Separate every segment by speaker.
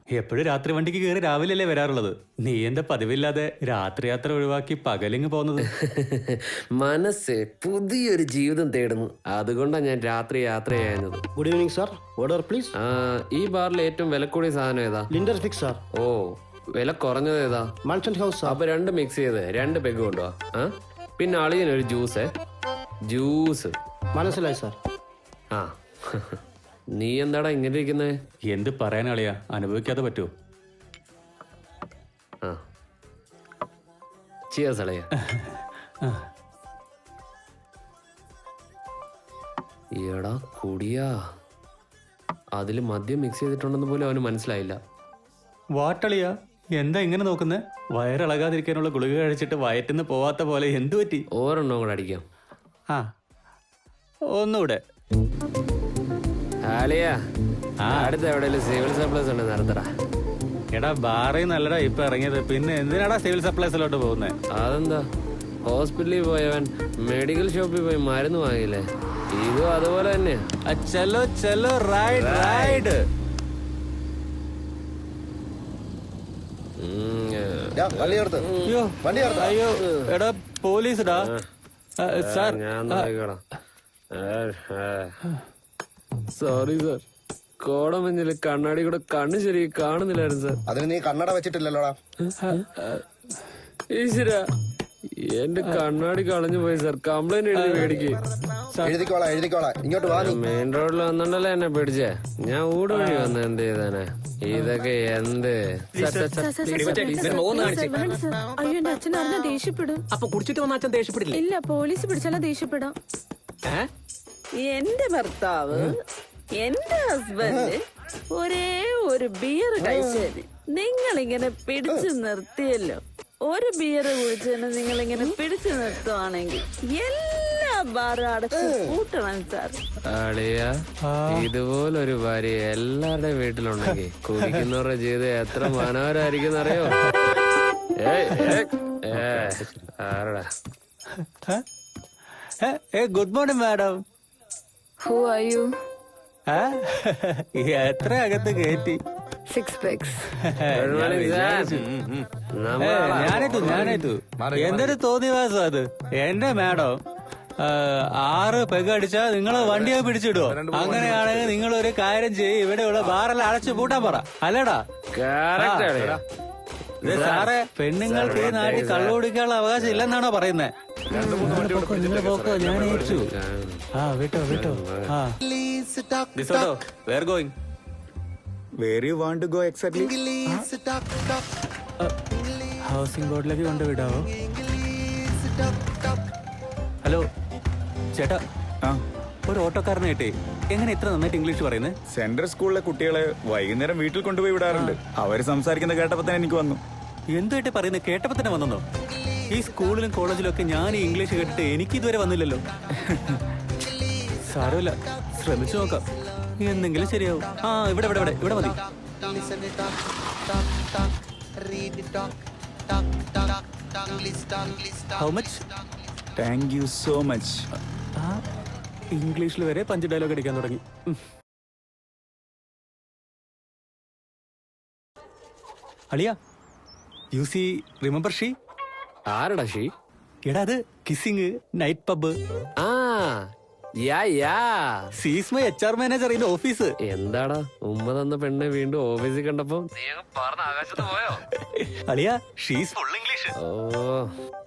Speaker 1: എപ്പോഴും രാത്രി വണ്ടിക്ക് കയറി രാവിലെയല്ലേ വരാറുള്ളത്. നീ എന്താ പതിവില്ലാതെ രാത്രി യാത്ര ഒഴിവാക്കി പകലിങ് പോകുന്നത്?
Speaker 2: മനസ്സ് പുതിയൊരു ജീവിതം തേടുന്നു, അതുകൊണ്ടാണ് ഞാൻ രാത്രി യാത്ര ചെയ്യുന്നത്.
Speaker 3: Good evening sir. Order please.
Speaker 2: ഈ ബാറിൽ ഏറ്റവും വില കൂടിയ സാധനം ഏതാ?
Speaker 3: ലിൻഡർ ഫിക്സ് സാർ.
Speaker 2: ഓ, വില കുറഞ്ഞത് ഏതാ?
Speaker 3: മൾച്ചൻ ഹൗസ് സാർ.
Speaker 2: അപ്പൊ രണ്ട് മിക്സ് ചെയ്ത് 2 പെഗ് കൊണ്ടുപോവാ. പിന്നെ അളിയനൊരു ജ്യൂസ്.
Speaker 3: മനസ്സിലായി സാർ.
Speaker 2: ആ നീ എന്താടാ ഇങ്ങനെ ഇരിക്കുന്നത്?
Speaker 1: എന്ത് പറയാനാളിയാ, അനുഭവിക്കാതെ പറ്റുമോ?
Speaker 2: ആ ചിയേഴ്സ് അളിയ. എടാ കുടിയാ, അതില് മദ്യം മിക്സ് ചെയ്തിട്ടുണ്ടെന്ന് പോലും അവന് മനസ്സിലായില്ല.
Speaker 1: വാട്ടളിയാ, എന്താ ഇങ്ങനെ നോക്കുന്നേ? വയറിളകാതിരിക്കാനുള്ള ഗുളിക കഴിച്ചിട്ട് വയറ്റിന്ന് പോവാത്ത പോലെ എന്തു പറ്റി?
Speaker 2: ഓരെണ്ണം കൂടെ അടിക്കാം.
Speaker 1: ആ ഒന്നുകൂടെ.
Speaker 2: ആളിയാ, അടുത്ത് എവിടെയെങ്കിലും സിവിൽ സപ്ലൈസ് ഉണ്ട് നടത്തടാ.
Speaker 1: എടാ ബാറിൽ നല്ലടാ ഇപ്പൊ ഇറങ്ങിയത്, പിന്നെ എന്തിനാടാ സിവിൽ സപ്ലൈസിലോട്ട് പോകുന്നത്?
Speaker 2: അതെന്താ, ഹോസ്പിറ്റലിൽ പോയവൻ മെഡിക്കൽ ഷോപ്പിൽ പോയി മരുന്ന് വാങ്ങിയില്ലേ, ഇതും അതുപോലെ തന്നെയാ.
Speaker 1: ചലോ ചലോ റൈഡ് റൈഡ്. അയ്യോ എടാ പോലീസ്ടാ. സാർ
Speaker 2: ഞാൻ സോറി സാർ, കോടമഞ്ഞില് കണ്ണാടി കൂടെ കണ്ണ് ശരി കാണുന്നില്ലായിരുന്നു സാർ.
Speaker 4: അതിന് നീ കണ്ണട വെച്ചിട്ടില്ലല്ലോടാ.
Speaker 2: ഈശ്വര, എന്റെ കണ്ണാടി കളഞ്ഞു പോയി സാർ. കംപ്ലൈന്റ് എഴുതി മേടിക്ക്.
Speaker 4: എഴുതിക്കോളാം. ഇങ്ങോട്ട് വാ.
Speaker 2: മെയിൻ റോഡിൽ വന്നിട്ടല്ലേ എന്നെ പിടിച്ചേ. ഞാൻ ഊട് വഴി വന്ന് എന്ത് ചെയ്താനെ? ഇതൊക്കെ എന്ത്?
Speaker 5: അയ്യോ, എന്റെ അച്ഛൻ അറിഞ്ഞാ ദേഷ്യപ്പെടും.
Speaker 6: അപ്പൊ കുടിച്ചിട്ട് വന്ന അച്ഛൻ ദേഷ്യപ്പെടില്ല?
Speaker 5: ഇല്ല, പോലീസ് പിടിച്ചാലും ദേഷ്യപ്പെടാം. എന്റെ ഭർത്താവ്, എന്റെ ഹസ്ബൻഡ് ഒരേ ഒരു ബിയർ കഴിച്ചത് നിങ്ങൾ ഇങ്ങനെ പിടിച്ചു നിർത്തിയല്ലോ. ഒരു ബിയർ കുടിച്ചതിന് നിങ്ങൾ ഇങ്ങനെ പിടിച്ചു നിർത്തുവാണെങ്കിൽ എല്ലാ ബാറും അടച്ച് കൂട്ടണം സാർ.
Speaker 2: അളിയ, ഇതുപോലൊരു ഭാര്യ എല്ലാവരുടെയും വീട്ടിലുണ്ടെങ്കിൽ കുടിക്കുന്നവരുടെ ജീവിതം എത്ര മനോഹരായിരിക്കും അറിയോ? ആരടാ?
Speaker 1: Good morning madam.
Speaker 5: Who are you?
Speaker 1: എത്ര അകത്ത് കയറ്റി?
Speaker 5: 6 packs.
Speaker 1: ഞാനേത്തു. എന്തൊരു തോന്നിവാസം അത്. എന്റെ മാഡം 6 പെഗ് അടിച്ചാ നിങ്ങള് വണ്ടിയെ പിടിച്ചിടുവോ? അങ്ങനെയാണെങ്കിൽ നിങ്ങൾ ഒരു കാര്യം ചെയ്യും, ഇവിടെയുള്ള ബാറെല്ലാം അടച്ചു പൂട്ടാൻ പറ. അല്ലടാ സാറേ, പെണ്ണുങ്ങൾക്ക് ഈ നാട്ടിൽ കള്ളു കുടിക്കാനുള്ള അവകാശം ഇല്ലെന്നാണോ പറയുന്നത്? പോക്കോ, ഞാൻ ഏറ്റു. വിട്ടോ. Where going?
Speaker 7: Where you want to go exactly?
Speaker 1: Housing ബോർഡിലേക്ക് കൊണ്ടുവിടാവോ? ഹലോ ചേട്ടാ, ഒരു ഓട്ടോക്കാരനെ കിട്ടി. എങ്ങനെ ഇത്ര നന്നായിട്ട് ഇംഗ്ലീഷ് പറയുന്നത്?
Speaker 7: സെൻട്രൽ സ്കൂളിലെ കുട്ടികളെ വൈകുന്നേരം വീട്ടിൽ കൊണ്ടുപോയി വിടാറുണ്ട്. അവര് സംസാരിക്കുന്ന കേട്ടപ്പോ തന്നെ എനിക്ക് വന്നു.
Speaker 1: എന്തുമായിട്ട് പറയുന്നത്? കേട്ടപ്പോ തന്നെ വന്നോ? ഈ സ്കൂളിലും കോളേജിലും ഒക്കെ ഞാൻ ഈ ഇംഗ്ലീഷ് കേട്ടിട്ട് എനിക്ക് ഇതുവരെ വന്നില്ലല്ലോ. സാരമില്ല, ശ്രമിച്ചു നോക്കാം, എന്തെങ്കിലും ശരിയാവും. ഇവിടെ മതി. How much?
Speaker 7: Thank you so much.
Speaker 1: ഇംഗ്ലീഷിൽ വരെ പഞ്ച് ഡയലോഗ് അടിക്കാൻ തുടങ്ങി. അളിയ, യു സി റിമെമ്പർ ഷീ?
Speaker 2: ആരടാ ഷീ?
Speaker 1: എടാ അത് കിസിംഗ് നൈറ്റ് പബ്. സീസ് my HR manager in office.
Speaker 2: എന്താടാ ഉമ്മ തന്ന പെണ്ണെ വീണ്ടും ഓഫീസിൽ കണ്ടപ്പോ ആകാശത്ത് പോയോ?
Speaker 1: അളിയ, ഷീസ് ഫുൾ ഇംഗ്ലീഷ്.
Speaker 2: ഓ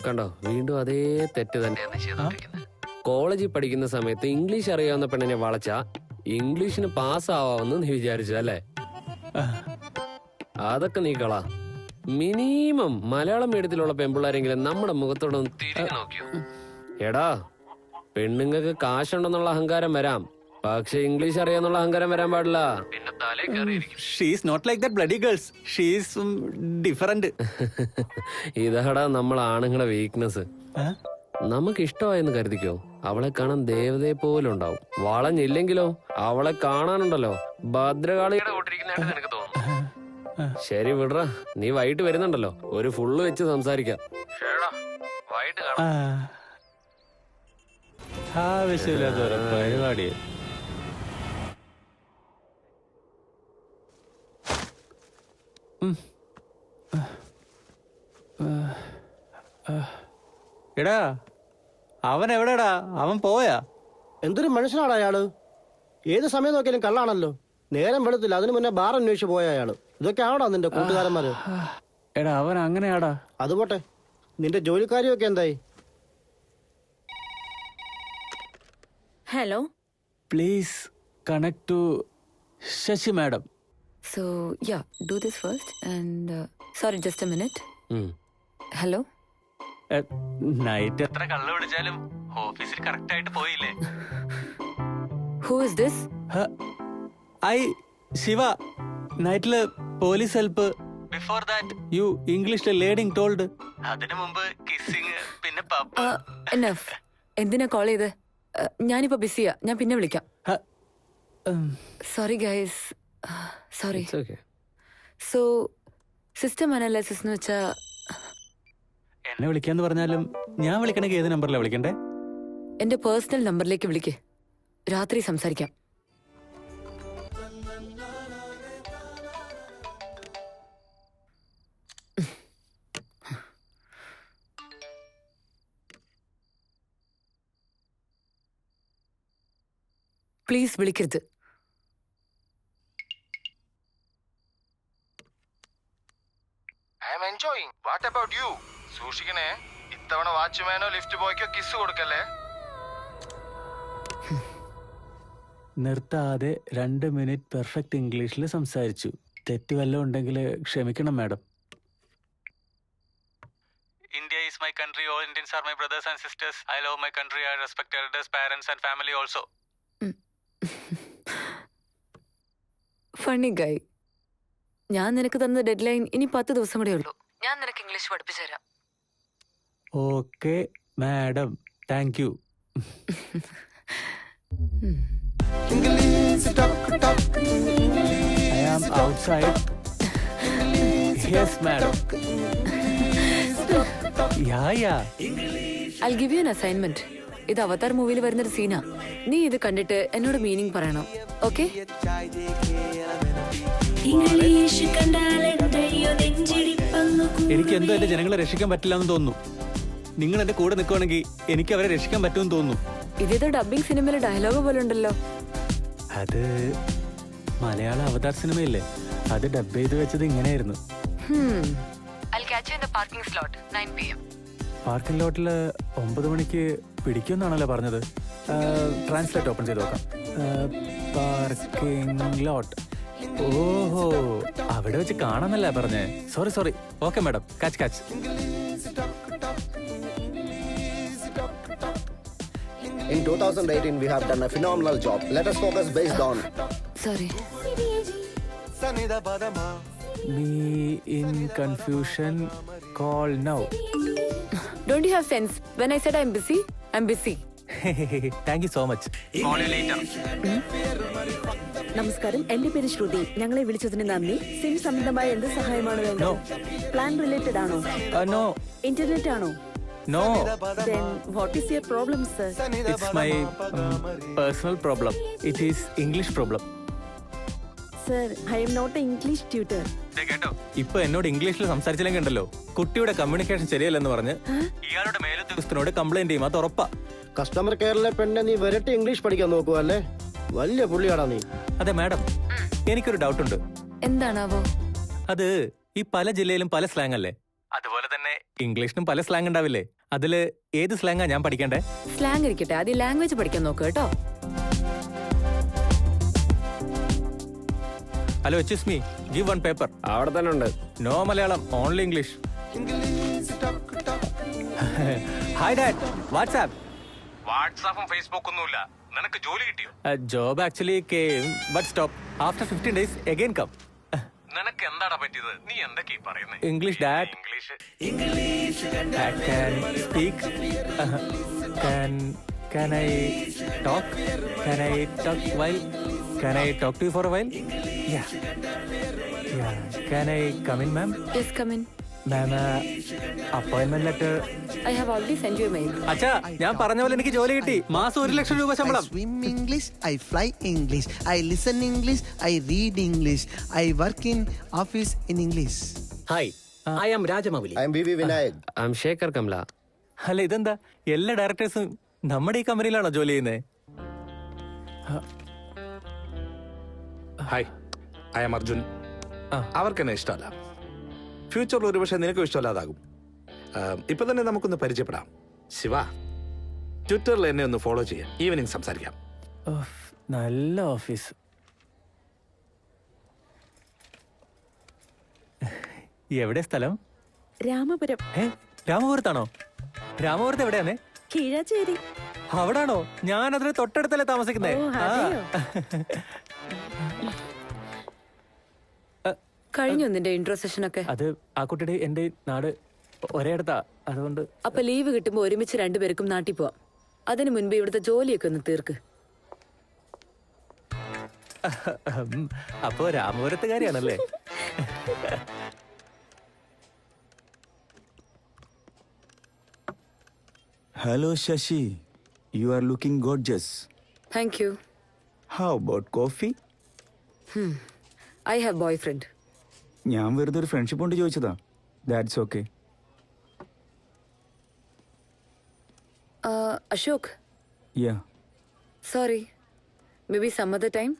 Speaker 2: കണ്ടോ, വീണ്ടും അതേ തെറ്റ് തന്നെയാണ് ചെയ്തോണ്ടിരിക്കുന്നത്. കോളേജിൽ പഠിക്കുന്ന സമയത്ത് ഇംഗ്ലീഷ് അറിയാവുന്ന പെണ്ണിനെ വളച്ച ഇംഗ്ലീഷിന് പാസ്സാവാമെന്ന് നീ വിചാരിച്ചു അല്ലേ? അതൊക്കെ നീ കളാ. മിനിമം മലയാളം മീഡിയത്തിലുള്ള പെമ്പിള്ളാരെങ്കിലും നമ്മുടെ മുഖത്തോടെ ഒന്ന് തിരിഞ്ഞു നോക്കിയോ? എടാ, പെണ്ണുങ്ങൾക്ക് കാശുണ്ടെന്നുള്ള അഹങ്കാരം വരാം, പക്ഷെ ഇംഗ്ലീഷ് അറിയാന്നുള്ള അഹങ്കാരം വരാൻ പാടില്ല. പിന്നെ തലേ കയറിയിരിക്കും.
Speaker 1: She's not like that bloody girls. She's different.
Speaker 2: ഇതാടാ നമ്മൾ ആണുങ്ങളെ വീക്ക്നെസ്. നമുക്ക് ഇഷ്ടമായെന്ന് കരുതിക്കോ, അവളെ കാണാൻ ദേവതയെ പോലെ ഉണ്ടാവും. വളഞ്ഞില്ലെങ്കിലോ അവളെ കാണാനുണ്ടല്ലോ ഭദ്രകാളിയുടെ കൂട്ടിരിക്കുന്നതായിട്ട് നിനക്ക് തോന്നും. ശരി വിടറ, നീ വൈകിട്ട് വരുന്നുണ്ടല്ലോ, ഒരു ഫുള്ള് വെച്ച് സംസാരിക്കാം. വൈകിട്ട്
Speaker 1: ആവശ്യമില്ലാത്ത പരിപാടി. എടാ അവൻ എവിടെടാ? അവൻ പോയാ?
Speaker 3: എന്തൊരു മനുഷ്യനാണ് അയാള്. ഏത് സമയം നോക്കിയാലും കള്ളാണല്ലോ. നേരം വെളുത്തില്ല, അതിനു മുന്നേ ബാർ അന്വേഷിച്ച് പോയ അയാള്. ഇതൊക്കെ ആണോ നിന്റെ കൂട്ടുകാരന്മാര്?
Speaker 1: എടാ അവൻ അങ്ങനെയാടാ.
Speaker 3: അതുപോട്ടെ, നിന്റെ ജോലിക്കാരിയൊക്കെ എന്തായി?
Speaker 6: Hello.
Speaker 1: Please connect to Shashi madam.
Speaker 6: So, yeah, do this first and sorry, just a minute. Hello.
Speaker 1: Night എത്ര കള്ള വിളിച്ചാലും ഓഫീസിൽ കറക്റ്റ് ആയിട്ട് പോയില്ലേ?
Speaker 6: Who is this?
Speaker 1: I Shiva, നൈറ്റില് police help. Before that you ഇംഗ്ലീഷിലെ ലേഡിങ് ടോൾഡ്. അതിനു മുമ്പ് കിസ്സിങ്, പിന്നെ പബ്.
Speaker 6: Enough. എന്തിനാ കോൾ ചെയ്ത്? ഞാനിപ്പോ ബിസിയാ, ഞാൻ പിന്നെ വിളിക്കാം. Sorry guys, sorry. So system analysis എന്ന് വെച്ചാ
Speaker 1: എന്നെ വിളിക്കാന്ന് പറഞ്ഞാലും ഞാൻ വിളിക്കണമെങ്കിൽ ഏത് നമ്പറിലാണ് വിളിക്കണ്ടേ?
Speaker 6: എന്റെ പേഴ്സണൽ നമ്പറിലേക്ക് വിളിക്ക്, രാത്രി സംസാരിക്കാം. പ്ലീസ് വിളിക്കരുത്.
Speaker 8: I am enjoying. What about you? സൂക്ഷിക്കണേ, ഇത്തവണ വാച്ച്മാനോ ലിഫ്റ്റ് ബോയ്ക്കോ കിസ് കൊടുക്കല്ലേ.
Speaker 1: നിർത്താതെ 2 മിനിറ്റ് പെർഫെക്റ്റ് ഇംഗ്ലീഷിൽ സംസാരിച്ചു. തെറ്റ് വല്ലതും ഉണ്ടെങ്കിൽ ക്ഷമിക്കണം madam. India is my country. All Indians are my brothers and sisters. I love my country. I respect elders, parents and family also.
Speaker 6: Funny guy. ഞാൻ നിനക്ക് തന്ന ഡെഡ് ലൈൻ ഇനി 10 ദിവസം കൂടെ ഉള്ളൂ. ഞാൻ നിനക്ക് ഇംഗ്ലീഷ് പഠിപ്പിച്ചു തരാം.
Speaker 1: Okay madam, thank you. I am outside. Yes, madam. Yeah.
Speaker 6: I'll give you an assignment. ഇത് അവതാർ മൂവിയിൽ വരുന്നൊരു സീനാ. നീ ഇത് കണ്ടിട്ട് എന്നോട് മീനിങ് പറയണം. ഓക്കെ?
Speaker 1: എനിക്ക് എന്തോ എന്റെ ജനങ്ങളെ രക്ഷിക്കാൻ പറ്റില്ല എന്ന് തോന്നുന്നു. നിങ്ങൾ എന്റെ കൂടെ നിൽക്കുവാണെങ്കിൽ എനിക്ക് അവരെ രക്ഷിക്കാൻ പറ്റുമെന്ന് തോന്നുന്നു.
Speaker 6: ഇതേതോ ഡബിംഗ് സിനിമയിലെ ഡയലോഗ് പോലെ ഉണ്ടല്ലോ.
Speaker 1: അത് മലയാള അവതാർ സിനിമയില്ലേ, അത് ഡബ് ചെയ്ത് വെച്ചത് ഇങ്ങനെയായിരുന്നു.
Speaker 6: I'll catch you in the parking slot 9 PM.
Speaker 1: Parking ലോട്ടില് 9 മണിക്ക് പിടിക്കുമെന്നാണല്ലോ പറഞ്ഞത്. ട്രാൻസ്ലേറ്റ് ഓപ്പൺ ചെയ്ത് നോക്കാം. പാർക്കിംഗ് ലോട്ട്. ഓഹോ, അവിടെ വെച്ച് കാണാന്നല്ലേ പറഞ്ഞേ. Sorry. Okay madam, catch.
Speaker 4: In 2018, we have done a phenomenal job. Let us focus based on.
Speaker 6: Sorry.
Speaker 1: Me in confusion, call now.
Speaker 6: Don't you have sense? When I said I'm busy, I'm busy.
Speaker 1: Thank you so much. Call you later.
Speaker 9: നമസ്കാരം, എന്റെ പേര് ശ്രുതി. ഞങ്ങളെ വിളിച്ചതിന് നന്ദി. SIM സംബന്ധമായ എന്ത് സഹായമാണ് വേണ്ടത്? പ്ലാൻ റിലേറ്റഡ് ആണോ?
Speaker 1: No.
Speaker 9: ഇന്റർനെറ്റ് ആണോ?
Speaker 1: No.
Speaker 9: Then what is your problem, sir?
Speaker 1: It's my personal problem. It is English problem.
Speaker 9: Sir, I am not an English tutor.
Speaker 1: ഇപ്പൊ എന്നോട് ഇംഗ്ലീഷിൽ സംസാരിച്ചില്ലെങ്കിൽ ഉണ്ടല്ലോ, കുട്ടിയുടെ കമ്മ്യൂണിക്കേഷൻ ശരിയല്ലെന്ന് പറഞ്ഞ് ഇയാളുടെ മേലുദ്യോഗസ്ഥനോട് കംപ്ലൈന്റ് ചെയ്യും. അത് ഉറപ്പാ.
Speaker 3: കസ്റ്റമർ കെയറിലെ പെണ്ണെ നീ വരട്ടെ ഇംഗ്ലീഷ് പഠിക്കാൻ നോക്കുക അല്ലേ? വലിയ പുള്ളിയാടാ നീ.
Speaker 1: അതെ മാഡം, എനിക്കൊരു ഡൗട്ട് ഉണ്ട്.
Speaker 6: എന്താണാവോ?
Speaker 1: അത് ഈ പല ജില്ലയിലും പല സ്ലാങ് അല്ലേ? അതുപോലെ തന്നെ ഇംഗ്ലീഷിനും പല സ്ലാങ് ഉണ്ടാവില്ലേ? അതില് ഏത് സ്ലാങ്ങാ ഞാൻ പഠിക്കണ്ടേ?
Speaker 6: സ്ലാങ് ഇരിക്കട്ടെ, ആദ്യം ലാംഗ്വേജ് പഠിക്കാൻ നോക്ക് കേട്ടോ.
Speaker 1: Hello, excuse me, give 1 paper.
Speaker 2: അവിടെ തന്നെ ഉണ്ട്.
Speaker 1: No Malayalam, only English. Hi dad, WhatsApp.
Speaker 8: വാട്സാപ്പും ഫേസ്ബുക്കും ഒന്നുമില്ല. നിനക്ക് ജോലി കിട്ടിയോ?
Speaker 1: Job actually came but stopped after 15 days again come.
Speaker 8: നിനക്ക് എന്താടാ പറ്റിയത്? നീ എന്തൊക്കെയാ പറയുന്നത്?
Speaker 1: English dad.
Speaker 8: English.
Speaker 1: I can speak. Can I talk? Can I talk while? Can I talk to you for a while? Yeah. Can I come in, ma'am?
Speaker 6: Yes, come in.
Speaker 1: Appointment letter.
Speaker 6: I have already sent you a mail.
Speaker 1: അച്ഛാ, ഞാൻ പറഞ്ഞ പോലെ എനിക്ക് ജോലി കിട്ടി. മാസം 1 ലക്ഷം രൂപ ശമ്പളം.
Speaker 10: I swim English, I fly English, I listen English, I read English, I work in office in English.
Speaker 3: Hi, I am Rajamouli.
Speaker 4: I am VV Vinayak.
Speaker 2: I am Sekhar Kammula.
Speaker 1: അല്ല, ഇതെന്താ എല്ലാ ഡയറക്ടേഴ്സും നമ്മുടെ ഈ കമ്പനിയിലാണോ ജോലി ചെയ്യുന്നത്?
Speaker 11: Hi, I am Arjun. അവർക്ക് എന്നെ ഇഷ്ടമല്ല. ഫ്യൂച്ചറിൽ ഒരുപക്ഷെ നിനക്കും ഇഷ്ടമല്ലാതാകും. ഇപ്പൊ തന്നെ നമുക്കൊന്ന് പരിചയപ്പെടാം. ശിവ, ട്വിറ്ററിൽ എന്നെ ഒന്ന് ഫോളോ ചെയ്യാം. ഈവനിങ് സംസാരിക്കാം.
Speaker 1: നല്ല ഓഫീസ്. എവിടെ സ്ഥലം?
Speaker 9: രാമപുരം.
Speaker 1: രാമപുരത്താണോ? രാമപുരത്ത് എവിടെയാണേ?
Speaker 9: കീഴാച്ചേരി.
Speaker 1: അവിടാണോ? ഞാൻ അതിന് തൊട്ടടുത്തല്ലേ താമസിക്കുന്നേ.
Speaker 9: ഓ, അതെയോ?
Speaker 6: കഴിഞ്ഞു നിന്റെ ഇൻട്രോ സെഷൻ ഒക്കെ?
Speaker 1: അത് ആ കുട്ടിയുടെ എന്റെ നാട് ഒരേ അടുത്താ, അതുകൊണ്ട്.
Speaker 6: അപ്പൊ ലീവ് കിട്ടുമ്പോ ഒരുമിച്ച് രണ്ടുപേർക്കും നാട്ടിൽ പോവാം. അതിനു മുൻപ് ഇവിടുത്തെ ജോലിയൊക്കെ ഒന്ന് തീർക്ക്.
Speaker 1: അപ്പോ രാമപുരത്തുകാരിയാണല്ലേ?
Speaker 7: Hello, Shashi. You are looking gorgeous.
Speaker 6: Thank you.
Speaker 7: How about coffee?
Speaker 6: I have boyfriend.
Speaker 7: ഞാൻ വെറുതെ ഒരു ഫ്രണ്ട്ഷിപ്പ് കൊണ്ട് ചോദിച്ചതാ. That's okay.
Speaker 6: Ashok,
Speaker 7: Yeah.
Speaker 6: Sorry, may be some other time.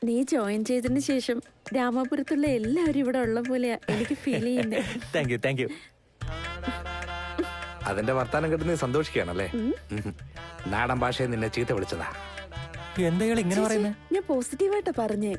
Speaker 9: നീ ജോയിൻ ചെയ്തതിന് ശേഷം രാമപുരത്തുള്ള എല്ലാവരും ഇവിടെ ഉള്ള പോലെയാ എനിക്ക് ഫീൽ ചെയ്യുന്നത്.
Speaker 1: Thank you, thank you.
Speaker 11: അതിന്റെ വർത്താനം കേട്ട് നീ സന്തോഷിക്കുകയാണല്ലേ? നാടൻ ഭാഷയിൽ നിന്നെ ചീത്ത വിളിച്ചതാ.
Speaker 1: എന്താ ഇയാൾ ഇങ്ങനെ പറയുന്നത്?
Speaker 9: ഞാൻ പോസിറ്റീവായിട്ടാ പറഞ്ഞേ.